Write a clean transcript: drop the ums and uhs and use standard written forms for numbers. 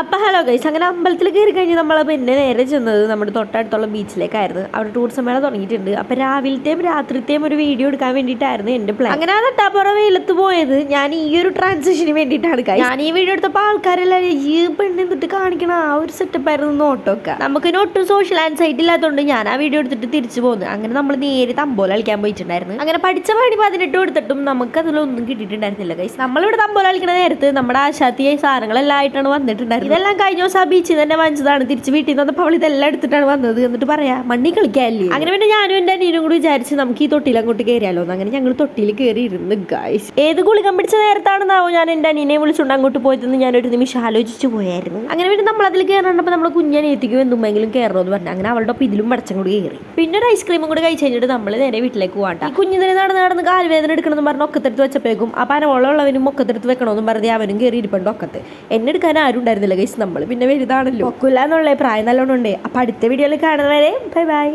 അപ്പോൾ hello guys, അങ്ങനെ അമ്പലത്തിൽ കയറി കഴിഞ്ഞ് നമ്മൾ പിന്നെ നേരെ ചെന്നത് നമ്മുടെ തൊട്ടടുത്തുള്ള ബീച്ചിലേക്കായിരുന്നു. അവിടെ ടൂറിസം മേള തുടങ്ങിയിട്ടുണ്ട്. അപ്പോൾ രാവിലത്തെയും രാത്രിത്തെയും ഒരു വീഡിയോ എടുക്കാൻ വേണ്ടിയിട്ടായിരുന്നു എൻ്റെ പ്ലാൻ. അങ്ങനെ ആ തട്ടാപ്പുറ വെയിലത്ത് പോയത് ഞാൻ ഈ ഒരു ട്രാൻസിഷന് വേണ്ടിയിട്ടാണ് ഗൈസ്. ഞാൻ ഈ വീഡിയോ എടുത്തപ്പോൾ ആൾക്കാരെല്ലാം ഈ പെണ്ണെന്നിട്ട് കാണിക്കണ ആ ഒരു സെറ്റപ്പ് ആയിരുന്നു നോട്ടൊക്കെ. നമുക്ക് ഒട്ടും സോഷ്യൽ ആൻസൈറ്റി ഇല്ലാത്തതുകൊണ്ട് ഞാൻ ആ വീഡിയോ എടുത്തിട്ട് തിരിച്ചു പോകുന്നു. അങ്ങനെ നമ്മൾ നേരെ തമ്പോല കളിക്കാൻ പോയിട്ടുണ്ടായിരുന്നു. അങ്ങനെ പഠിച്ച പണി 18 കൊടുത്തിട്ടും നമുക്ക് അതിലൊന്നും കിട്ടിയിട്ടുണ്ടായിരുന്നില്ല ഗൈസ്. നമ്മളിവിടെ തമ്പോല കളിക്കുന്ന നേരത്ത് നമ്മുടെ ആശാത്തിയായ സാധനങ്ങളെല്ലാം ആയിട്ടാണ് വന്നിട്ടുണ്ടായിരുന്നത്. ഇതെല്ലാം കഴിഞ്ഞ ദിവസം ആ ബീച്ചിൽ തന്നെ വാങ്ങിച്ചതാണ്. തിരിച്ച് വീട്ടിൽ നിന്ന് വന്നപ്പോൾ അവൾ ഇതെല്ലാം എടുത്തിട്ടാണ് വന്നത്. എന്നിട്ട് പറയാ മണ്ണി കളിക്കാല്ലേ. അങ്ങനെ പിന്നെ ഞാനും എൻ്റെ അനിയനും കൂടി വിചാരിച്ച് നമുക്ക് ഈ തൊട്ടിയിൽ അങ്ങോട്ട് കയറിയാലോ. അങ്ങനെ ഞങ്ങൾ തൊട്ടിയിൽ കയറി ഇരുന്ന് ഗൈസ്. ഏത് ഗുളികം പിടിച്ച നേരത്താണെന്നാവോ ഞാൻ എൻ്റെ അനിയനെ വിളിച്ചുകൊണ്ട് അങ്ങോട്ട് പോയതെന്ന് ഞാനൊരു നിമിഷം ആലോചിച്ച് പോയായിരുന്നു. അങ്ങനെ പിന്നെ നമ്മൾ അതിൽ കയറേണ്ടപ്പോൾ നമ്മൾ കുഞ്ഞനേത്തിക്കും എന്തുമെങ്കിലും കയറണമെന്ന് പറഞ്ഞു. അങ്ങനെ അവളുടെ ഒപ്പം ഇതിലും പടച്ചും കൂടി കയറി. പിന്നെ ഒരു ഐസ്ക്രീമും കൂടി കഴിച്ച് കഴിഞ്ഞിട്ട് നമ്മൾ നേരെ വീട്ടിലേക്ക് പോകാം. ഈ കുഞ്ഞിനെ നടന്ന് കാൽവേദന എടുക്കണമെന്ന് പറഞ്ഞ് ഒക്കത്തെടുത്ത് വെച്ചപ്പോഴേക്കും ആ പനവോളമുള്ളവനും ഒക്കത്തെടുത്ത് വെക്കണമെന്നും പറഞ്ഞ് അവനും കയറി ഇരിപ്പുണ്ട് ഒക്കത്ത്. എന്നെ എടുക്കാൻ ആരും ഉണ്ടായിരുന്നില്ല ഗൈസ്. നമ്മൾ പിന്നെ വലുതാണല്ലോ, ഒക്കില്ല എന്നുള്ള പ്രായം നല്ലോണം ഉണ്ട്. അപ്പൊ അടുത്ത വീഡിയോയിൽ കാണുന്നവരെ ബൈ ബൈ.